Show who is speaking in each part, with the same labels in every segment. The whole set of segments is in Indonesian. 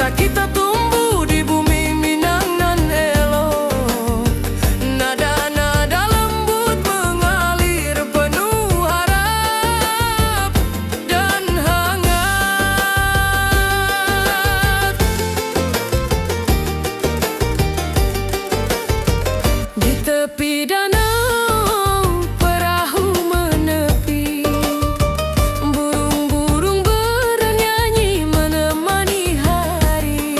Speaker 1: Cinta kita tumbuh di bumi Minang nan elok. Nada-nada lembut mengalir penuh harap dan hangat. Di tepi danau perahu menepi, burung-burung bernyanyi menemani hari.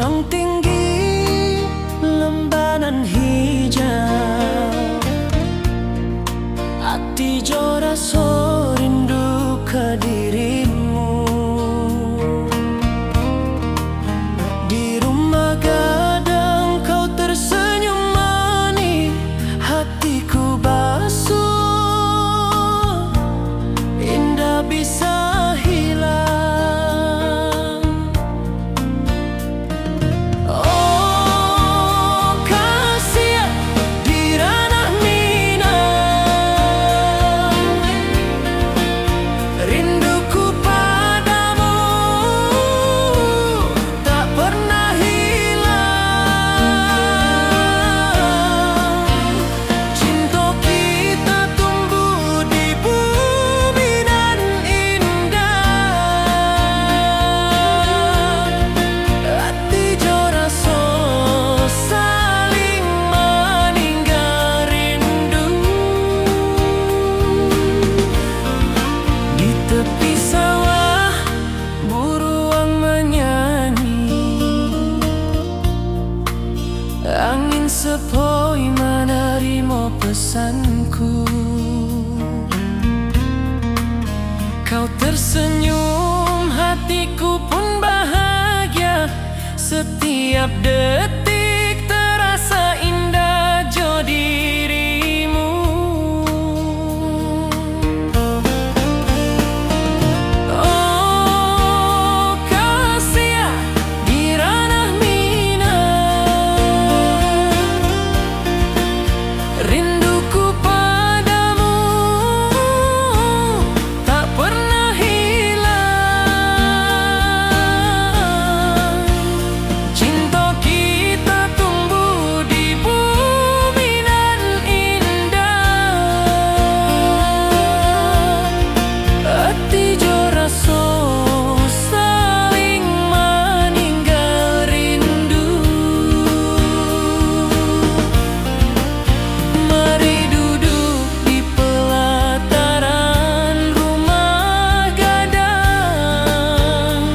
Speaker 1: gunung tinggi, lembanan hijau, hati jora so rindu ke dirimu. Di rumah gadang kau tersenyum manis, hatiku basuh, indah bisa hilang. Oh kasih di ranah Minang, rinduku padamu tak pernah hilang. Cinta kita tumbuh di bumi dan indah, hati jora so saling meninggal rindu. Di tepi sawah buruang menyanyi, angin sepoi menerima pesanku. Kau tersenyum, hatiku pun bahagia. Setiap detik terasa indah jo dirimu. Oh kasih di ranah Minang, rinduku padamu tak pernah hilang. Cinta kita tumbuh di bumi dan indah, hati jora so saling meninggal rindu. Mari duduk di pelataran rumah gadang,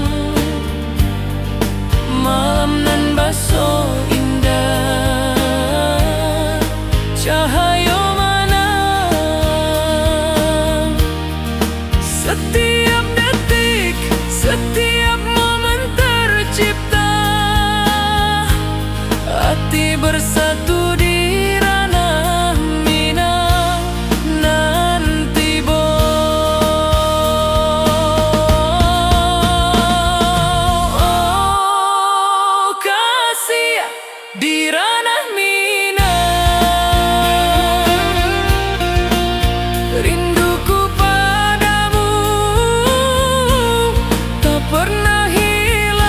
Speaker 1: malam nan baso indah, cahaya menang. Setiap detik, setiap momen tercipta, hati bersatu di ranah Minang nanti oh kasih di ranah Minang, rinduku padamu tak pernah hilang.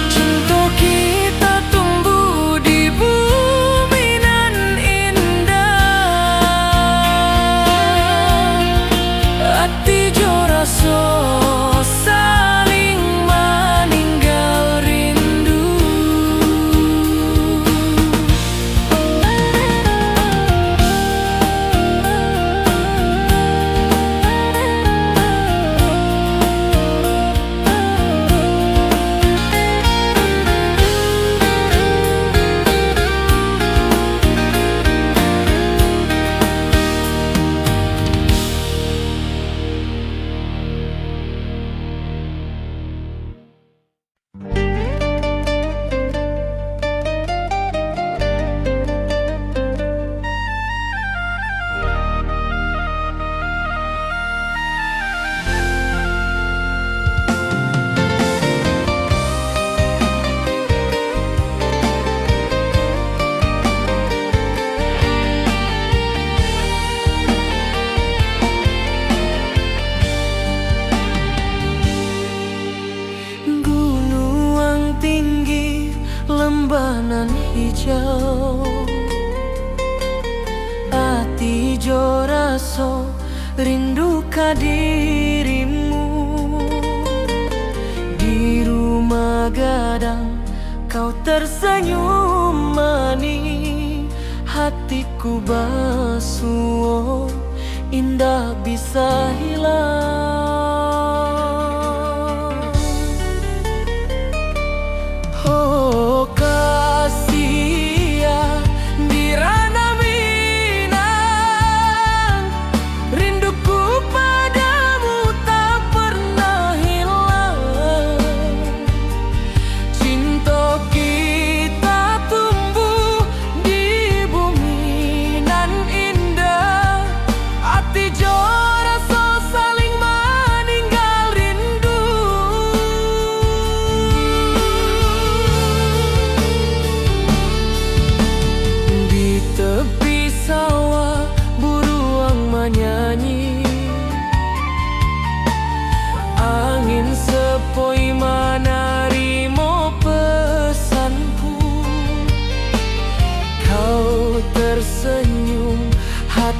Speaker 1: Cinta kita tumbuh di bumi dan indah, hati jora so saling meninggal rindu. Gunung tinggi, lembanan hijau, hati jora so rindu ka dirimu. Di rumah gadang kau tersenyum manis, hatiku basuh, indah bisa hilang.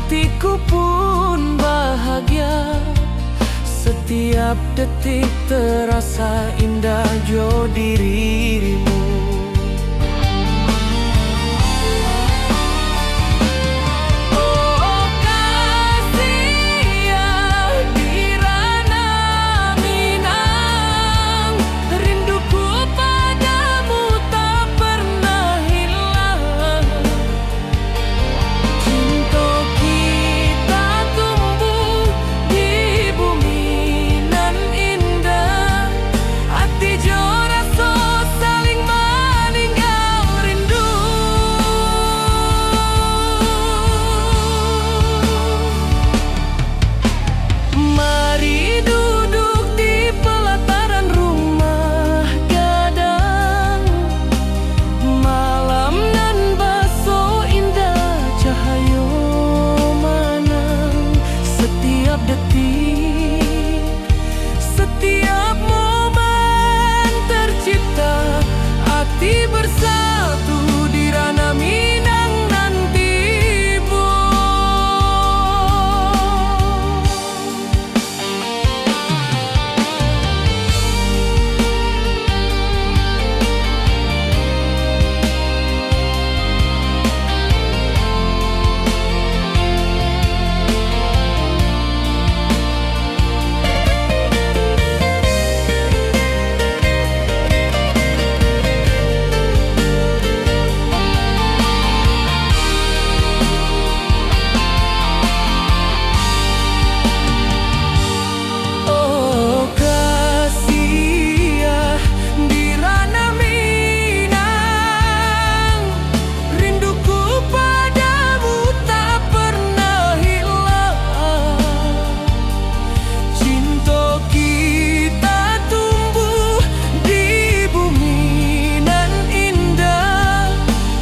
Speaker 1: hatiku pun bahagia. Setiap detik terasa indah jo dirimu. Oh kasih ya Dirana Minang, rinduku padamu tak pernah hilang. Cinta kita tumbuh di bumi nan indah, hati jo rasa saling meninggal rindu. Mari duduk di pelataran rumah gadang, malam nan baso indah cahaya manang. Setiap detik, setiap momen tercipta, hati bersatu di Rana Minang nanti bo. Oh kasih ya Dirana Minang, rinduku padamu tak pernah hilang. Cinta kita tumbuh di bumi nan indah,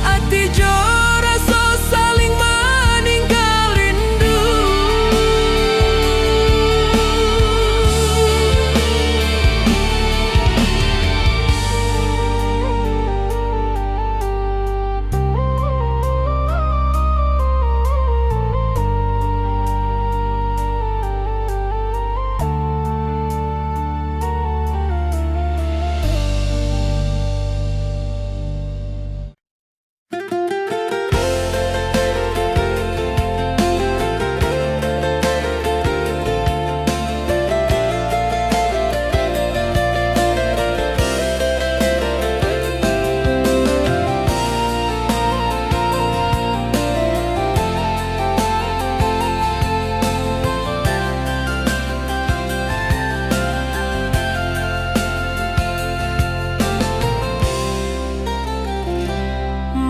Speaker 1: hati jo rasa saling meninggal rindu.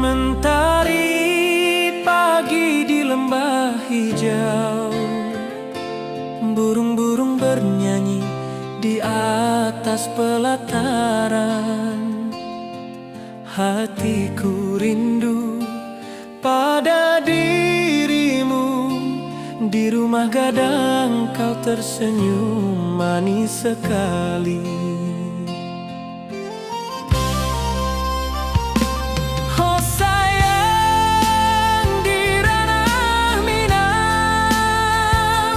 Speaker 1: Mentari pagi di lembah hijau, burung-burung bernyanyi di atas pelataran. Hatiku rindu pada dirimu, di rumah gadang kau tersenyum manis sekali. Oh sayang Dirana Minang,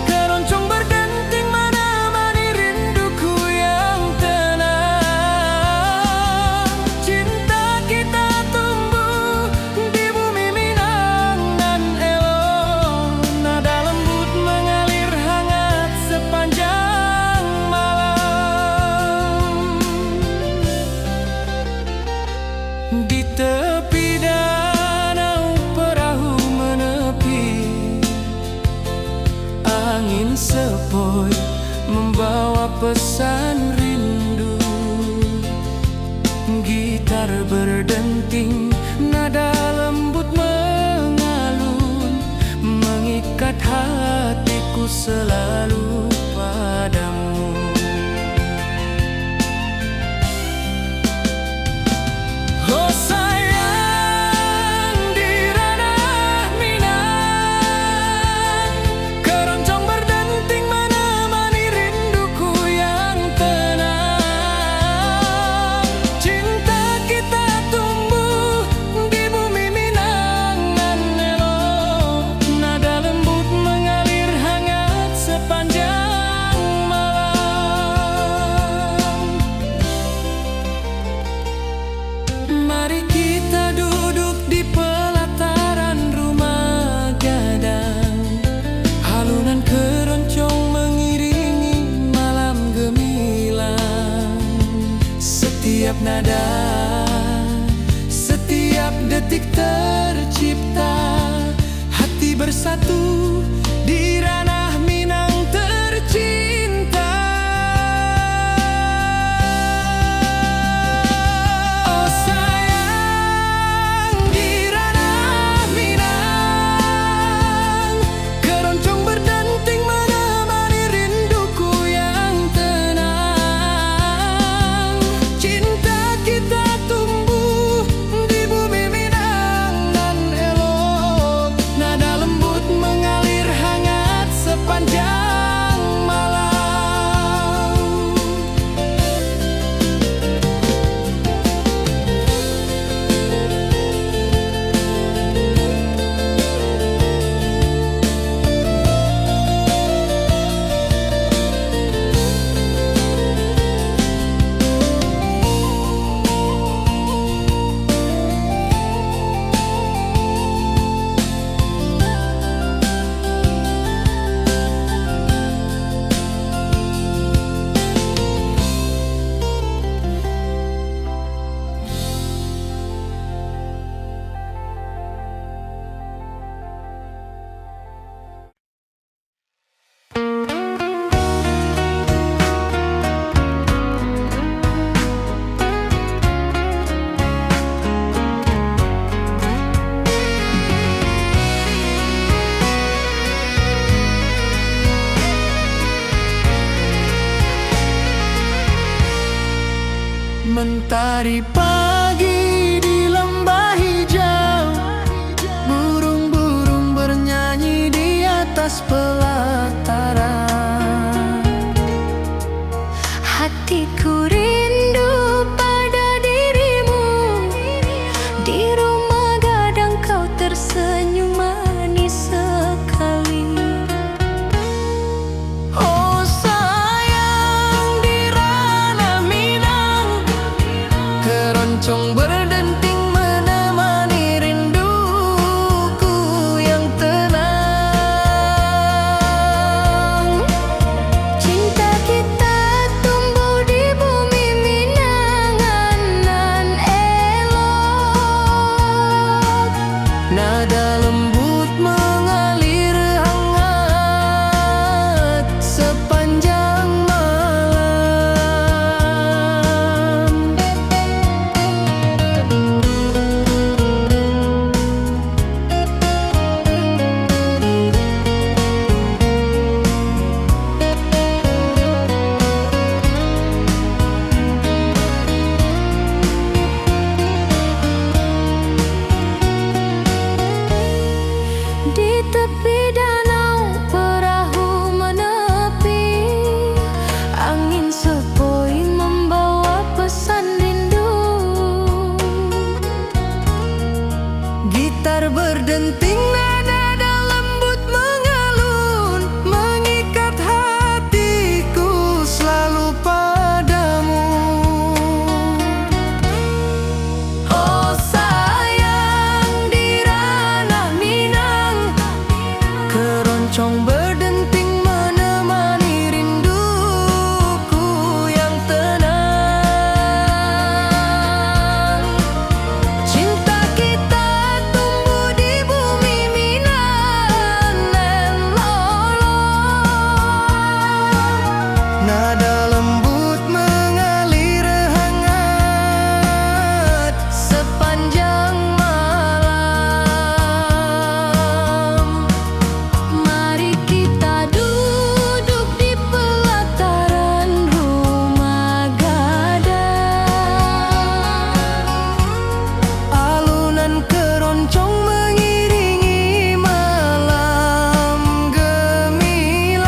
Speaker 1: keroncong berdenting menemani rinduku yang tenang. Cinta kita tumbuh di bumi Minang nan elok, nada lembut mengalir hangat sepanjang malam. Di tepi danau perahu menepi, angin sepoi membawa pesan rindu. Gitar berdenting, nada lembut mengalun, mengikat hatiku selalu padamu. Oh sayang Dirana Minang, keroncong berdenting menemani rinduku yang tenang. Cinta kita tumbuh di bumi Minang nan elok, nada nada, setiap detik tercipta. Hati bersatu di ranah Minang tercinta. Oh sayang, di ranah Minang, keroncong berdenting menemani rinduku yang tenang. Cinta kita tumbuh di bumi Minang nan elok, nada lembut mengalir hangat sepanjang malam. Mentari pagi di lembah hijau, burung-burung bernyanyi di atas pelataran.
Speaker 2: Hatiku rindu pada dirimu, di rumah gadang kau tersenyum manis sekali.
Speaker 1: Oh sayang, di ranah Minang, keroncong berdenting menemani rinduku yang tenang.
Speaker 2: Cinta kita tumbuh di bumi Minang nan elok,
Speaker 1: Nada lembut mengalir hangat sepanjang malam.
Speaker 2: di tepi danau perahu menepi, angin sepoi membawa pesan rindu.
Speaker 1: Gitar berdenting, nada lembut mengalun, mengikat hatiku selalu padamu. Oh sayang, di ranah Minang, keroncong berdenting menemani rinduku yang tenang. Cinta kita tumbuh di bumi Minang nan lolong, nada lembut mengalir hangat sepanjang malam.
Speaker 2: Mari kita duduk di pelataran rumah gadang,
Speaker 1: Alunan keroncong mengiringi malam gemilang.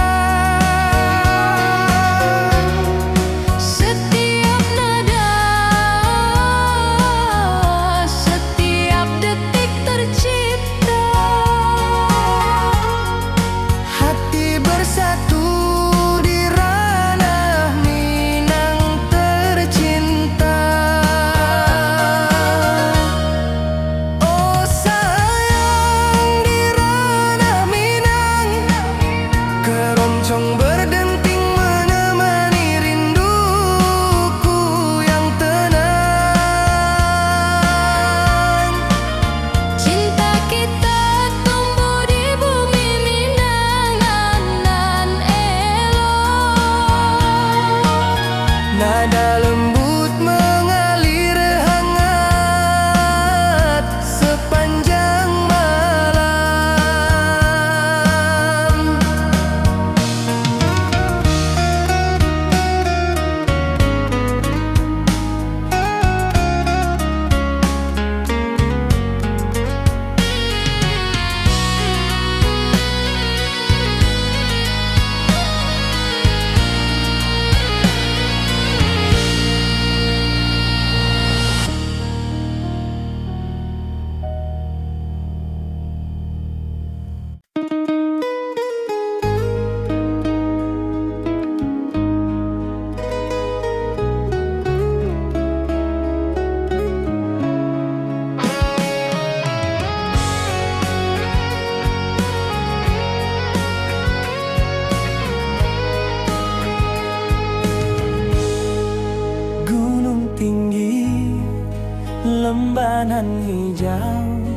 Speaker 1: nan hijau,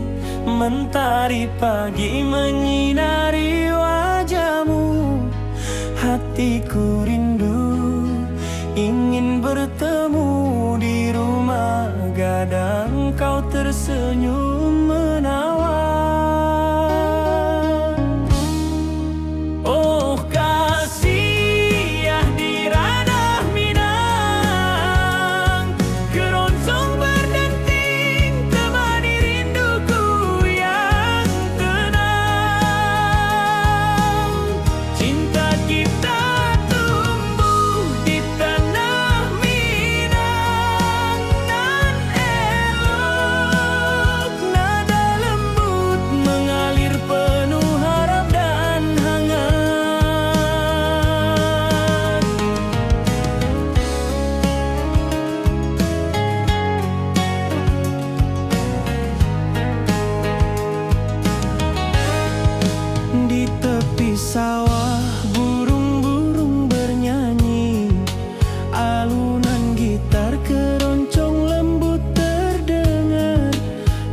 Speaker 1: mentari pagi menyinari wajahmu. Hatiku rindu ingin bertemu di rumah gadang, kau tersenyum menawan. Oh kasih ya di ranah Minang, keroncong berdenting temani rinduku yang tenang. Cinta kita tumbuh di tanah Minang, nan elok, nada lembut mengalir penuh harap dan hangat. Di tepi sawah burung-burung bernyanyi, alunan gitar keroncong lembut terdengar.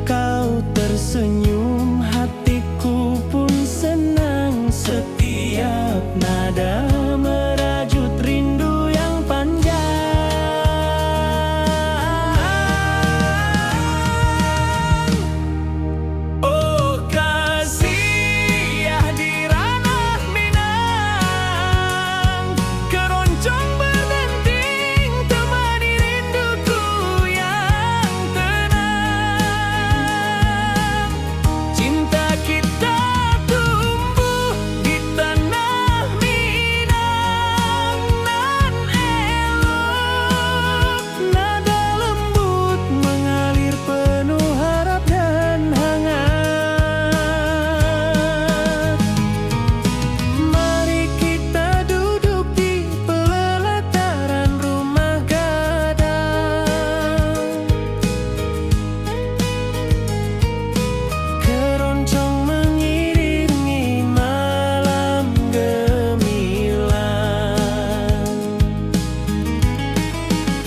Speaker 1: Kau tersenyum, hatiku pun senang. Setiap nada merajut rindu yang panjang. Oh kasih ya di ranah Minang, keroncong berdenting temani rinduku yang tenang. Cinta kita tumbuh di tanah Minang, nan elok, nada lembut mengalir penuh harap dan hangat. Mari kita duduk di pelataran rumah gadang, keroncong mengiringi malam gemilang.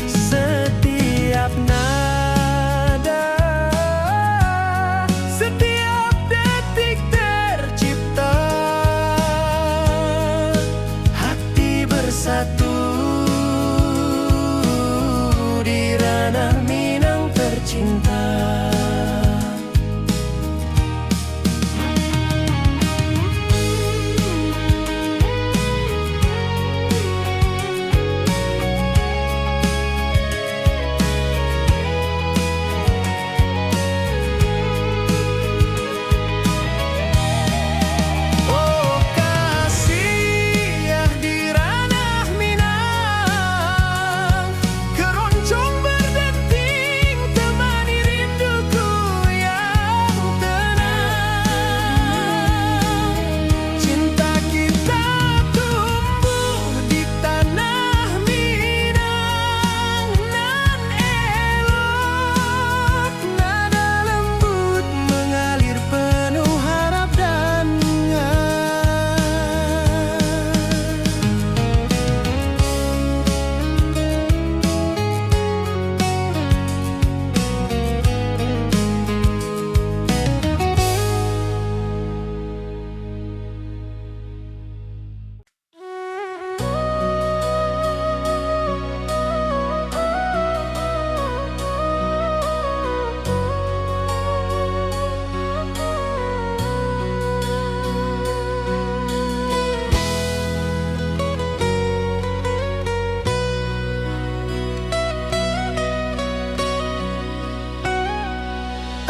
Speaker 1: Setiap nada, setiap detik tercipta, hati bersatu di ranah Minang tercinta. Oh kasih ya di ranah Minang, keroncong berdenting temani rinduku yang tenang. Cinta kita tumbuh di tanah Minang, nan elok, nada lembut mengalir penuh harap dan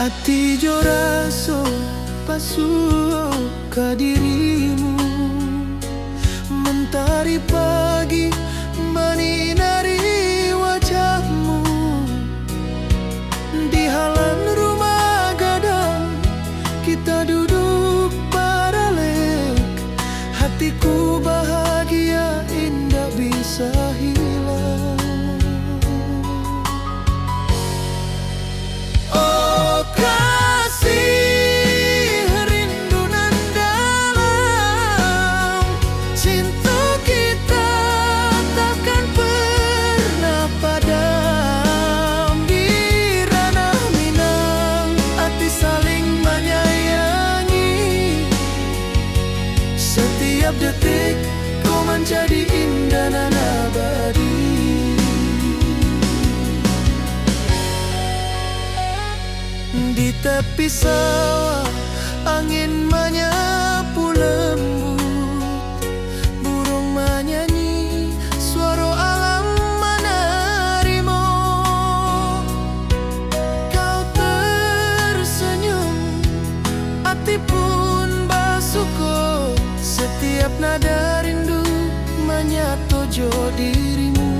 Speaker 1: ati jo raso pasuo ka dirimu, mentari pagi menyinari wajahmu. Di halaman rumah gadang kita duduk paralel, hatiku bahagia indah bisa hilang. Oh kasih rindu nan dalam, cinta kita takkan pernah padam di ranah Minang.
Speaker 3: tepi sawah, angin menyapu lembut, burung menyanyi, suara alam menerimu. Kau tersenyum, hati pun bersyukur, setiap nada rindu menyatu dirimu.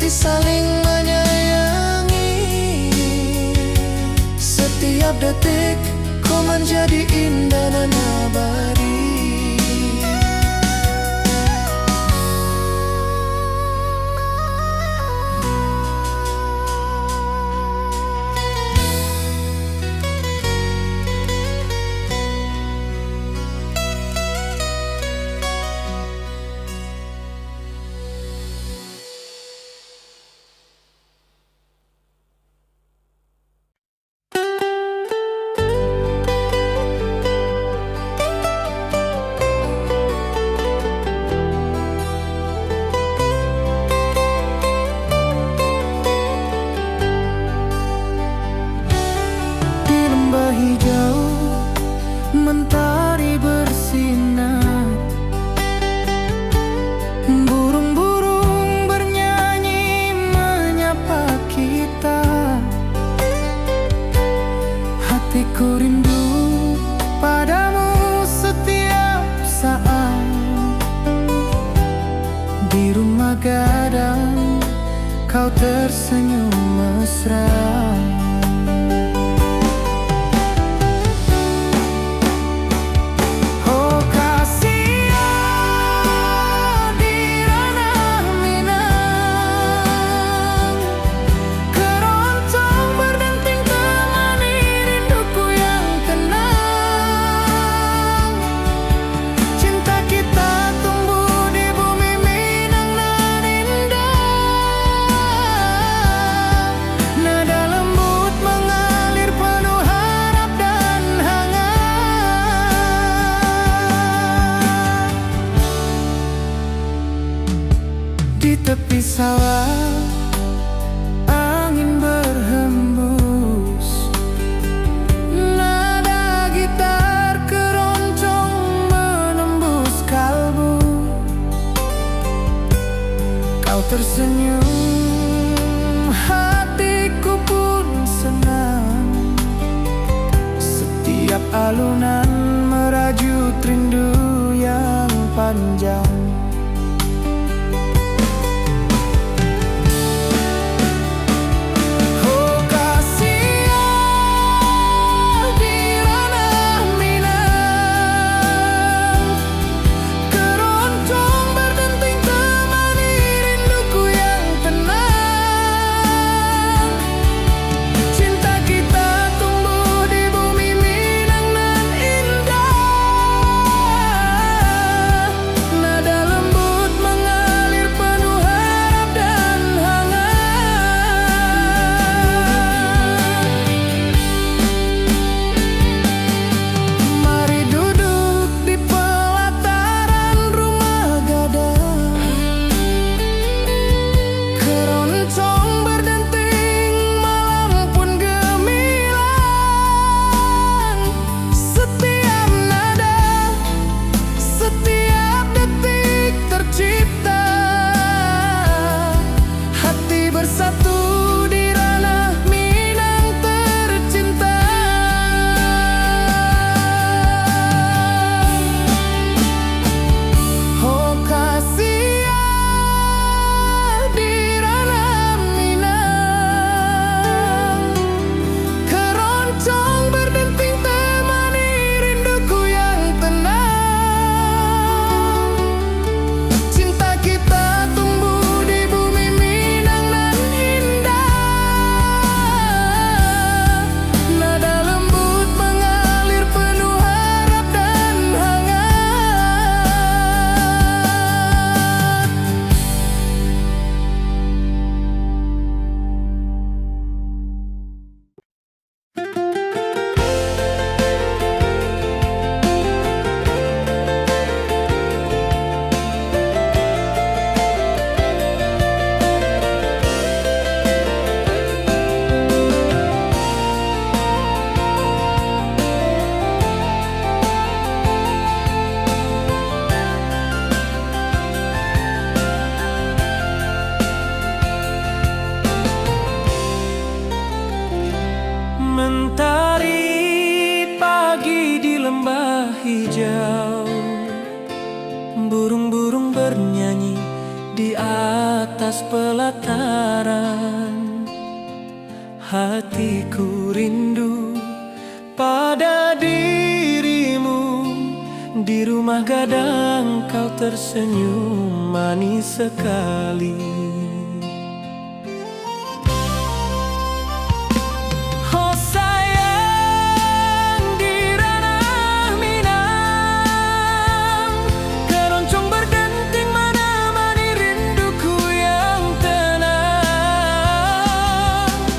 Speaker 3: Saling menyayangi, setiap detik kau menjadi indah dan abadi. Hijau mentari bersinar, burung-burung bernyanyi menyapa kita. Hatiku rindu padamu setiap saat, di rumah gadang kau tersenyum mesra. Di tepi sawah, angin berhembus, nada gitar keroncong menembus kalbu. Kau tersenyum, hatiku pun senang, setiap alunan merajut rindu yang panjang. Cinta kita tumbuh di bumi Minang.
Speaker 1: hijau. Burung-burung bernyanyi di atas pelataran. Hatiku rindu pada dirimu. Di rumah gadang kau tersenyum manis sekali. Oh sayang, di ranah Minang, keroncong berdenting menemani rinduku yang tenang.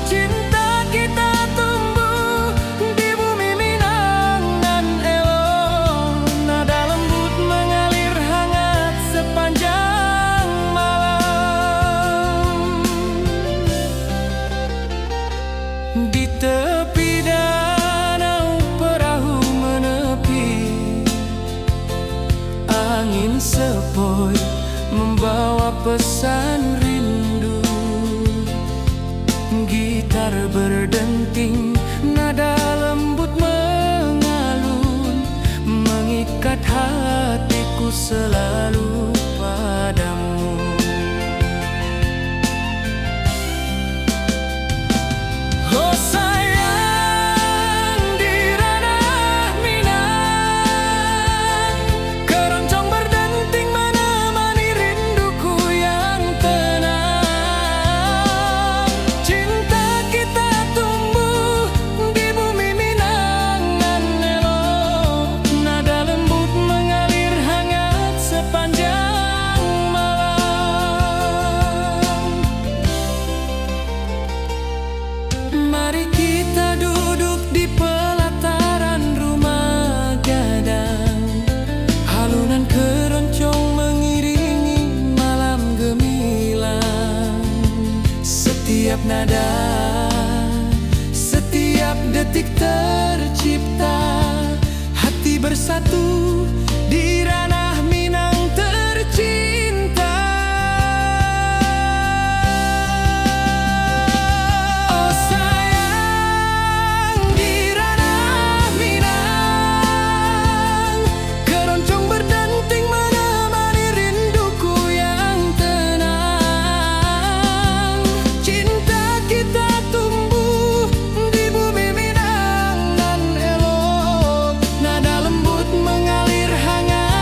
Speaker 1: Cinta kita tumbuh di bumi Minang nan elok. Nada lembut mengalir hangat sepanjang malam. Di tepi danau perahu menepi, angin sepoi membawa pesan rindu. Gitar berdenting, nada lembut mengalun, mengikat hatiku selalu padamu. Oh sayang, di ranah Minang, keroncong berdenting menemani rinduku yang tenang. Cinta kita tumbuh di bumi Minang nan elok. Nada lembut mengalir hangat sepanjang malam. Mari kita duduk di pelataran rumah gadang. Alunan keroncong mengiringi malam gemilang. Setiap nada, setiap detik tercipta. Hati bersatu di ranah Minang tercinta. Oh sayang, di ranah Minang, keroncong berdenting menemani rinduku yang tenang. Cinta kita tumbuh di bumi Minang nan elok. Nada lembut mengalir hangat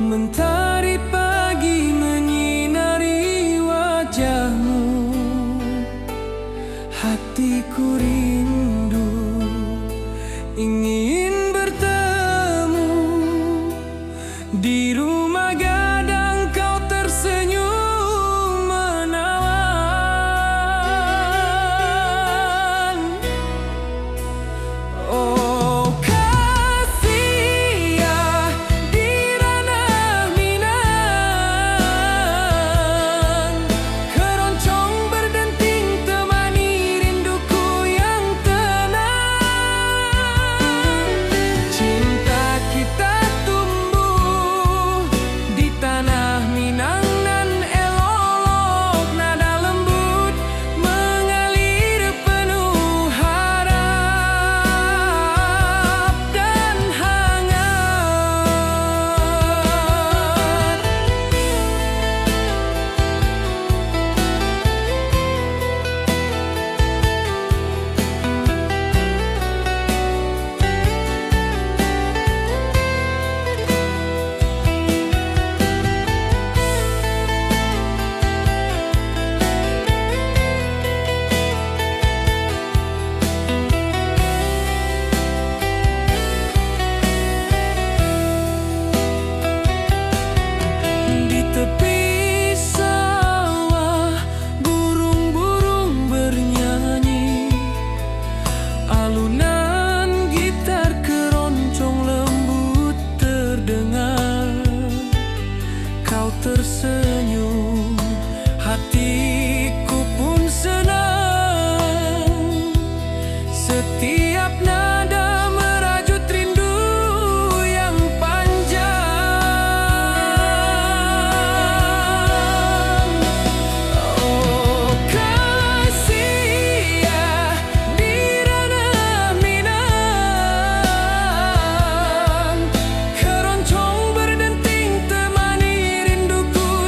Speaker 1: Mentari pagi menyinari wajahmu, hatiku rindu ingin bertemu. Di rumah gadang kau tersenyum menawan. Oh kasih ya di ranah Minang, keroncong berdenting temani rinduku yang tenang. Cinta kita tumbuh di tanah Minang nan elok, nada lembut mengalir penuh harap dan hangat. Di tepi sawah burung-burung bernyanyi, alunan gitar keroncong lembut terdengar. Kau tersenyum, hatiku pun senang. Setiap nada merajut rindu yang panjang. Oh kasih ya di ranah Minang, keroncong berdenting temani rinduku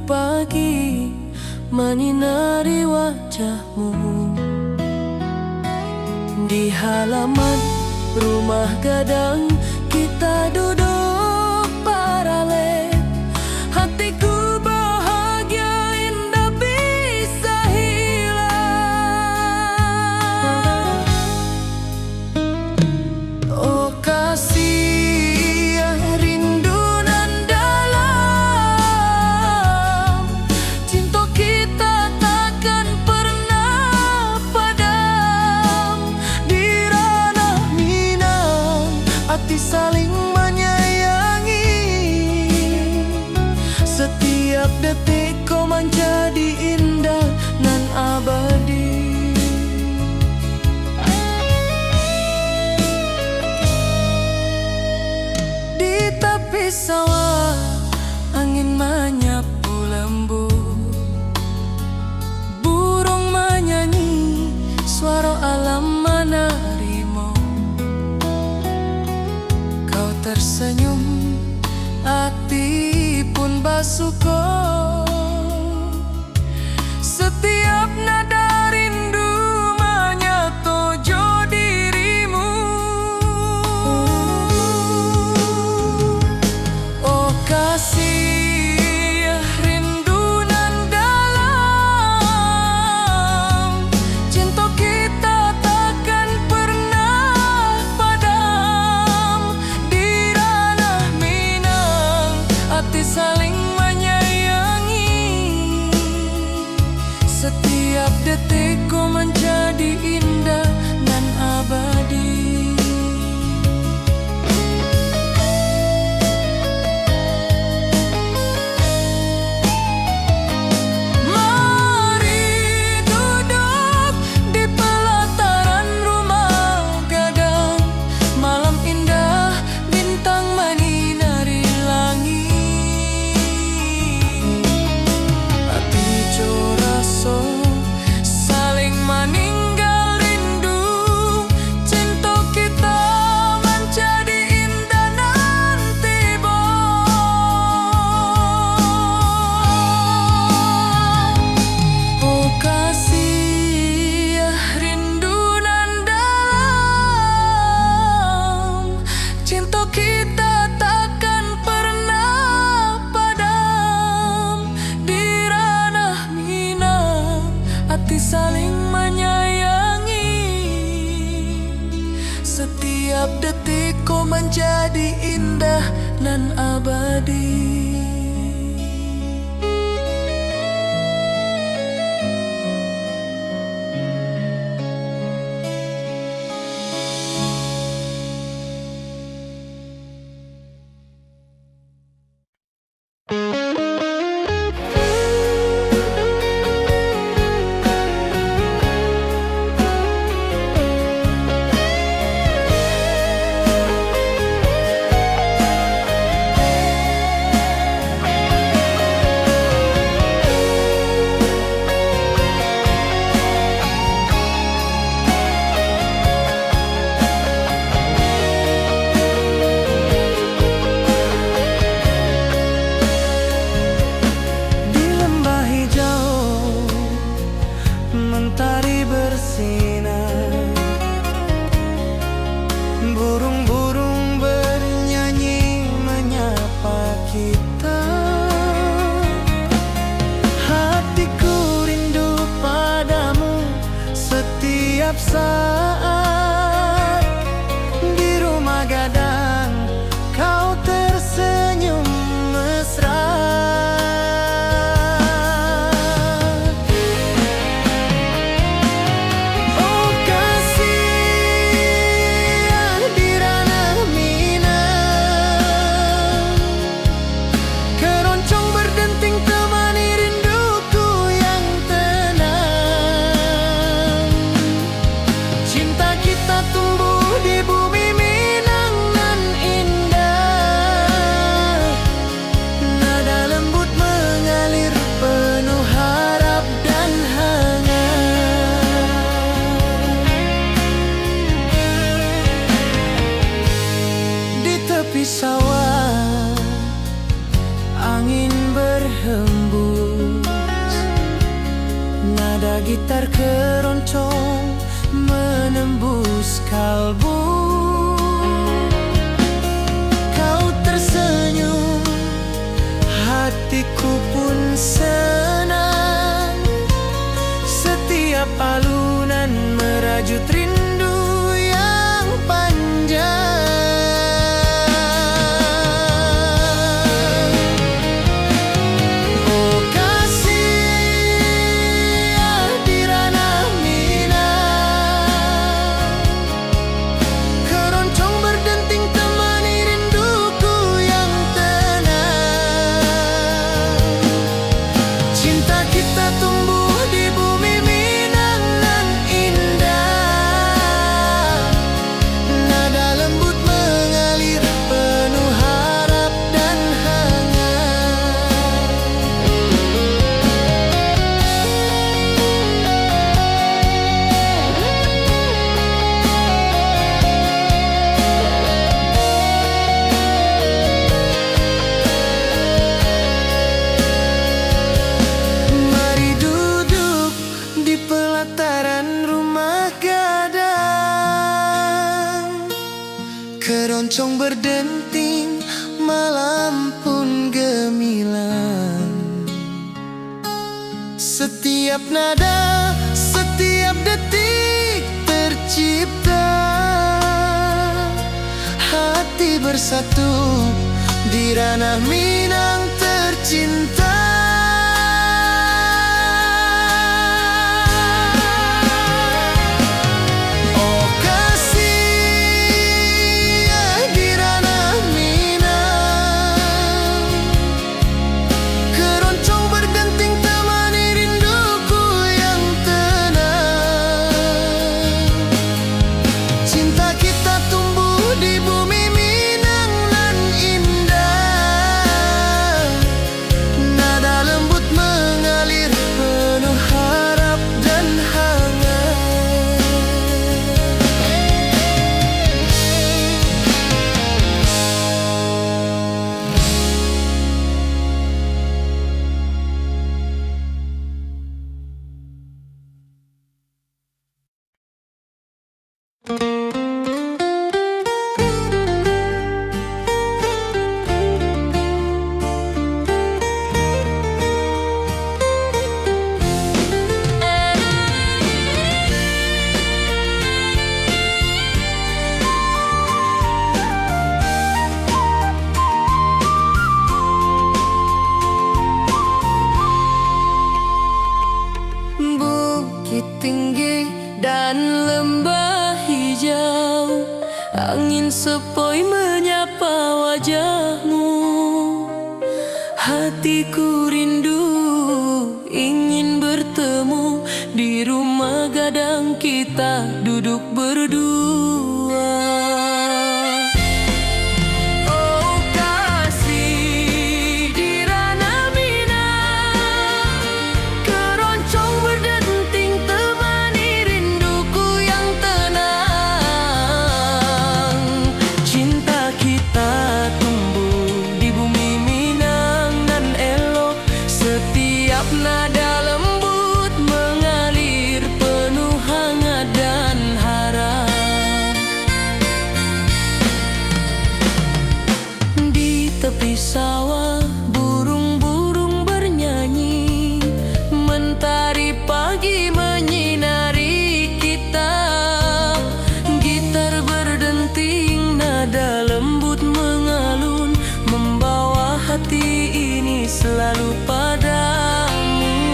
Speaker 1: pagi menyinari wajahmu. Di halaman rumah gadang kita duduk paralel. Hatiku bahagia indah bisa hilang. Oh kasih yang rindu nan dalam, cinta kita takkan pernah padam. Di ranah Minang hati saling menyayangi. Setiap detik kau menjadi indah nan abadi. Di tepi sawah angin menyapu lembut, burung menyanyi, suara alam menerimu. Kau tersenyum, hati pun bersyukur. Setiap nada rindu menyatu jo dirimu. Oh kasih
Speaker 3: gitar keroncong menembus kalbu. Kau tersenyum, hatiku pun senang. Setiap alunan merajut rindu yang panjang. Oh kasih di ranah Minang, keroncong berdenting temani rinduku yang tenang. Cinta kita tumbuh di bumi Minang nan indah. Nada lembut mengalir penuh harap dan hangat. Mari duduk di pelataran rumah gadang. Keroncong berdenting, malam pun gemilang. Setiap nada, setiap detik tercipta. Hati bersatu di ranah Minang tercinta. Oh kasih di ranah Minang, keroncong berdenting temani rinduku yang tenang. Cinta kita tumbuh di bumi Minang nan indah. Nada lembut mengalir penuh harap dan hangat. Bukit tinggi dan lembah hijau, angin sepoi menyapa wajahmu. Hatiku rindu ingin bertemu di rumah gadang kita duduk berdua. Oh kasih di ranah Minang, keroncong berdenting temani rinduku yang tenang. Cinta kita tumbuh di bumi Minang nan elok. Setiap nada lembut mengalir penuh hangat dan harap. Di tepi sawah burung-burung bernyanyi, mentari pagi menyinari kita. Gitar berdenting, nada lembut mengalun, membawa hati ini selalu padamu.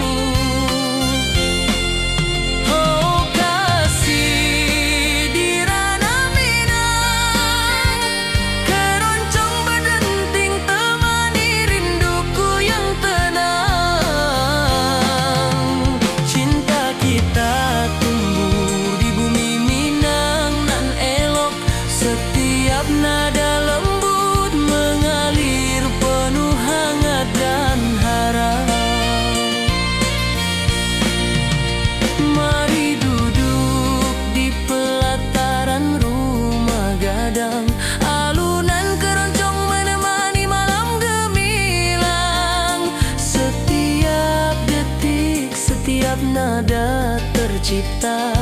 Speaker 1: setiap nada tercipta,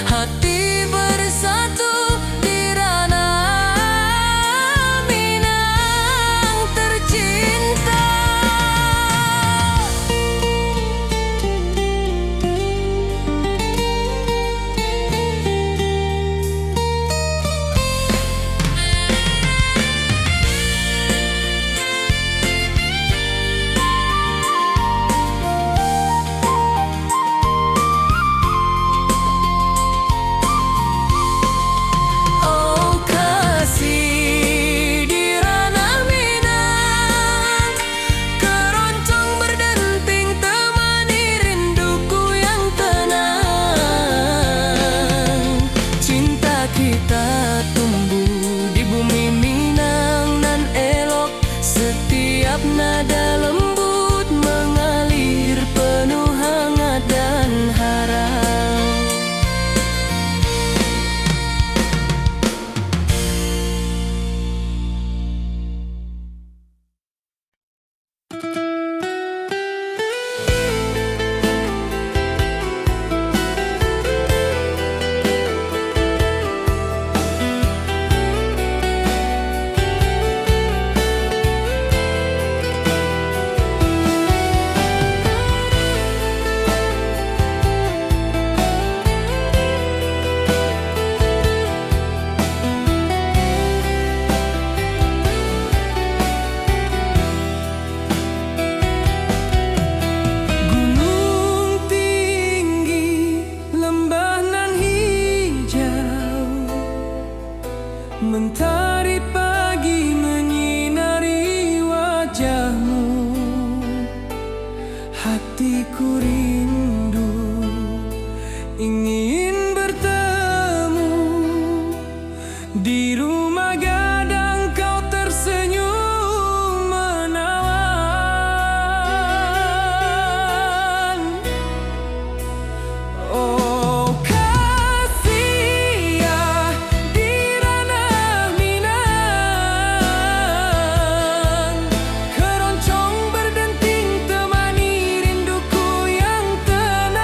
Speaker 1: hati bersatu di ranah Minang tercinta. Nada lembut mengalir penuh hangat dan harap. Mentari pagi menyinari wajahmu, hatiku rindu ingin bertemu. Di rumah gadang kau tersenyum menawan. Oh kasih ya, di ranah Minang, keroncong berdenting temani rinduku yang tenang.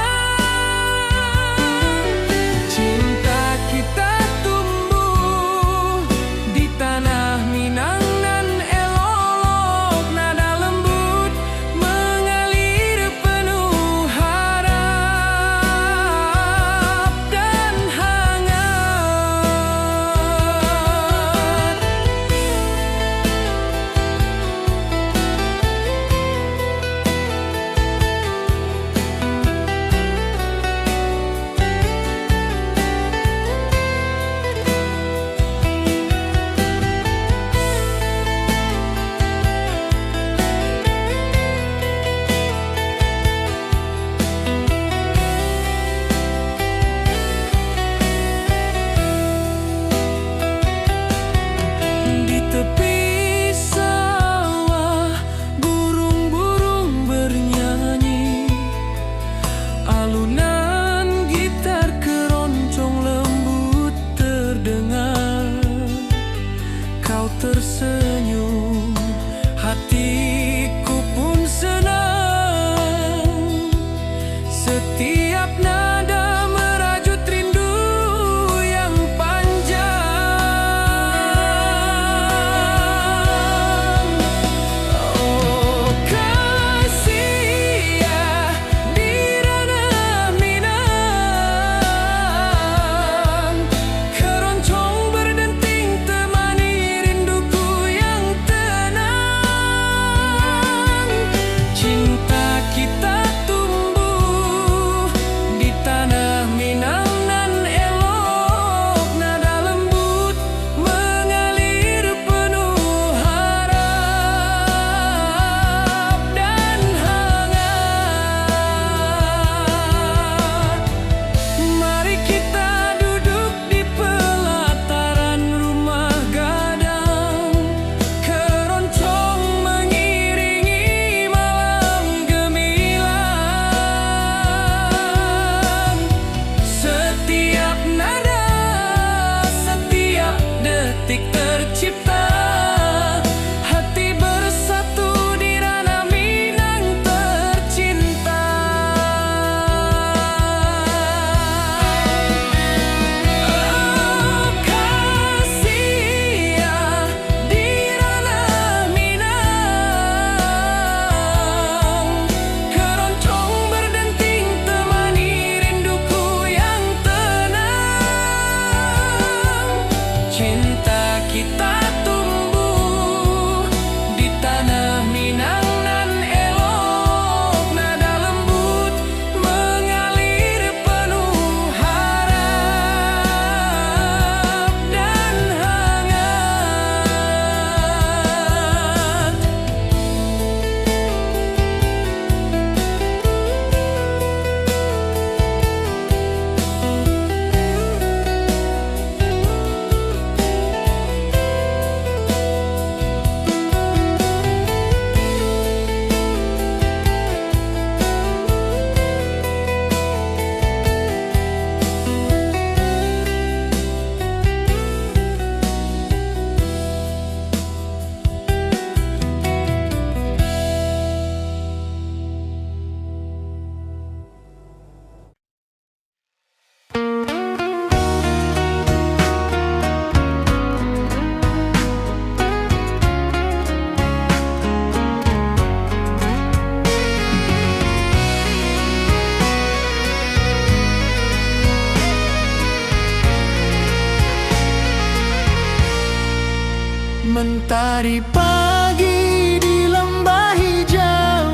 Speaker 3: Hari pagi di lembah hijau,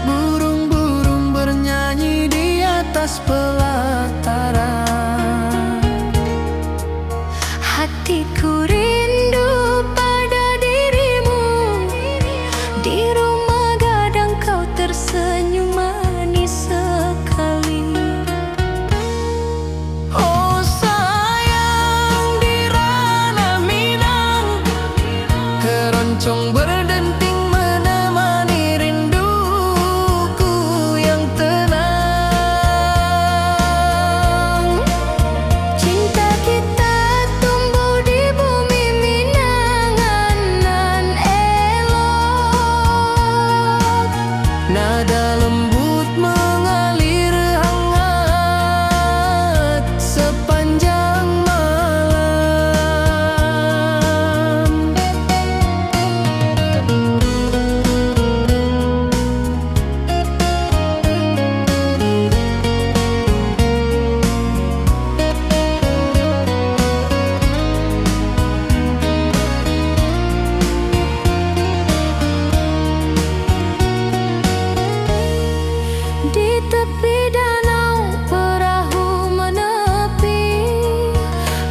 Speaker 3: burung-burung bernyanyi di atas pelataran.
Speaker 2: Hatiku rindu pada dirimu, di rumah gadang kau tersenyum manis sekali.
Speaker 3: Oh sayang, di ranah Minang, keroncong berdenting menemani rinduku yang tenang.
Speaker 2: Cinta kita tumbuh di bumi Minangan nan elok.
Speaker 3: Nada lembut mengalir hangat sepanjang malam.
Speaker 2: Di tepi danau perahu menepi,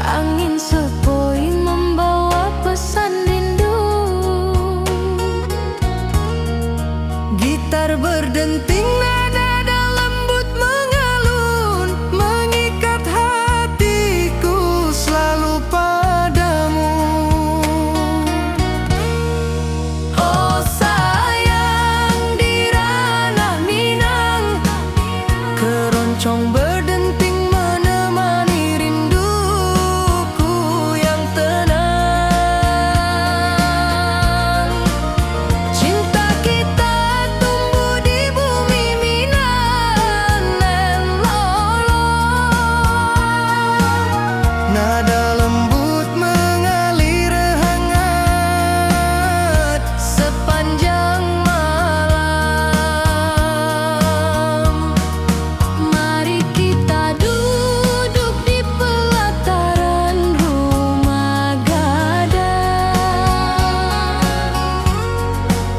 Speaker 2: angin sepoi membawa pesan rindu.
Speaker 3: Gitar berdenting, nada lembut mengalun, mengikat hatiku selalu padamu. Oh sayang, di ranah Minang, keroncong berdenting menemani rinduku yang tenang. Cinta kita tumbuh di bumi Minang nan lolong. Nada lembut mengalir hangat sepanjang malam.
Speaker 2: Mari kita duduk di pelataran rumah gadang.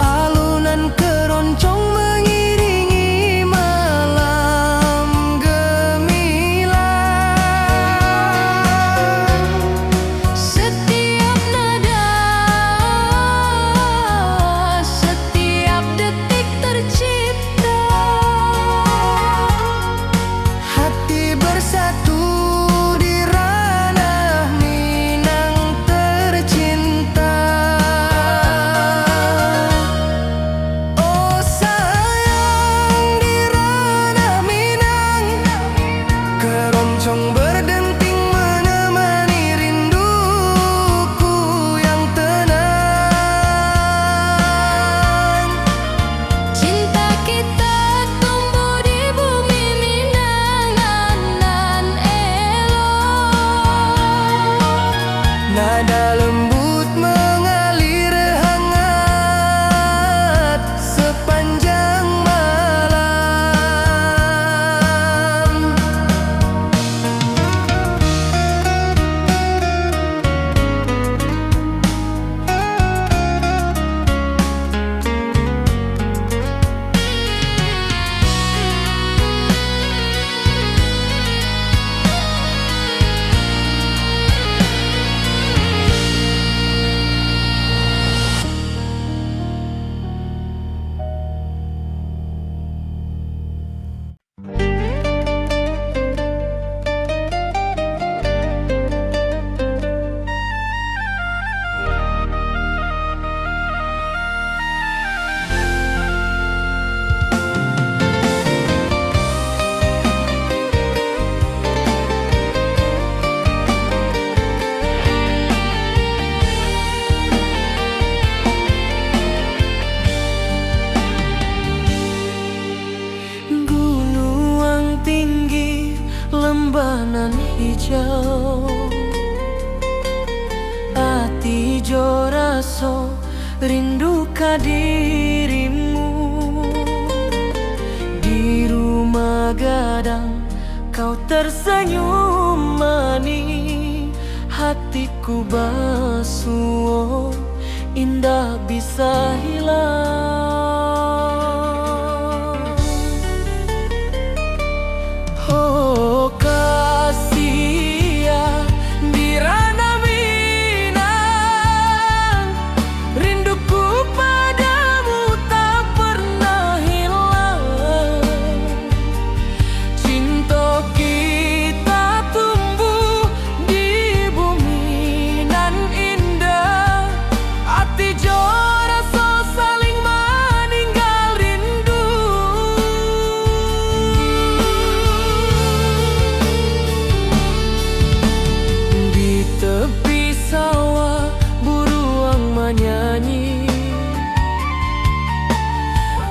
Speaker 3: Alunan keroncong mengiringi malam gemilang.
Speaker 2: Setiap nada, setiap detik tercipta.
Speaker 3: Hati bersatu di ranah Minang tercinta. Oh sayang, di ranah Minang, keroncong berdenting menemani rinduku yang tenang.
Speaker 2: Cinta kita tumbuh di bumi Minangan nan elok.
Speaker 3: Nada lembut mengalir hangat sepanjang malam. Gunung tinggi, lembah nan hijau, ati jo raso rindu ka dirimu. Di rumah gadang kau tersenyum manis, hatiku basuh
Speaker 1: indah bisa hilang. Oh kasih ya di ranah Minang, rinduku padamu tak pernah hilang. Cinta kita tumbuh di bumi nan indah, hati jora so saling meninggal rindu. Di tepi sawah buruang menyanyi,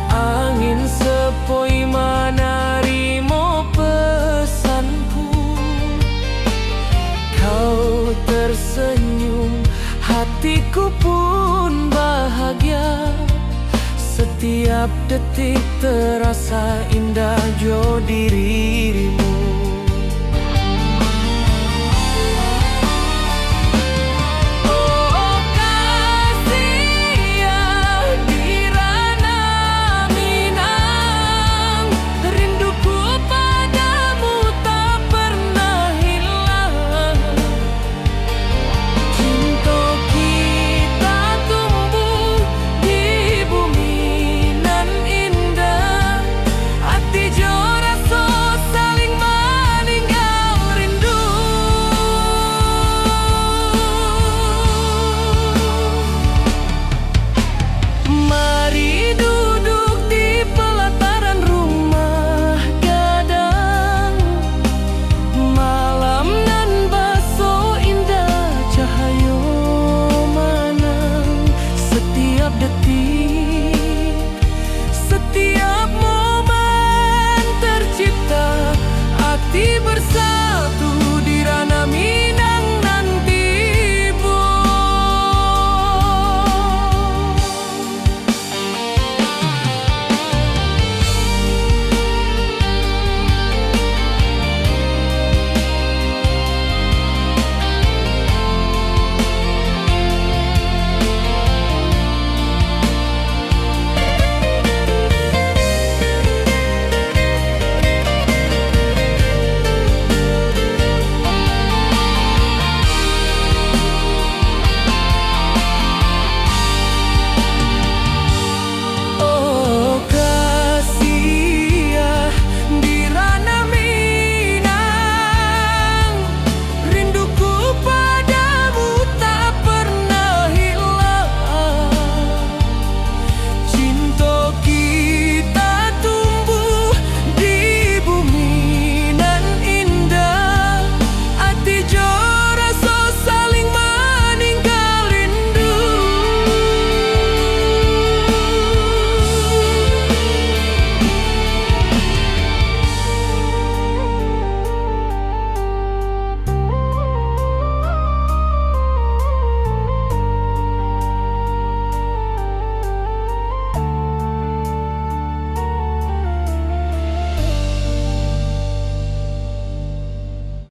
Speaker 1: angin sepoi menarimo pesanku. Kau tersenyum, hatiku pun bahagia. Setiap detik terasa indah jo diri.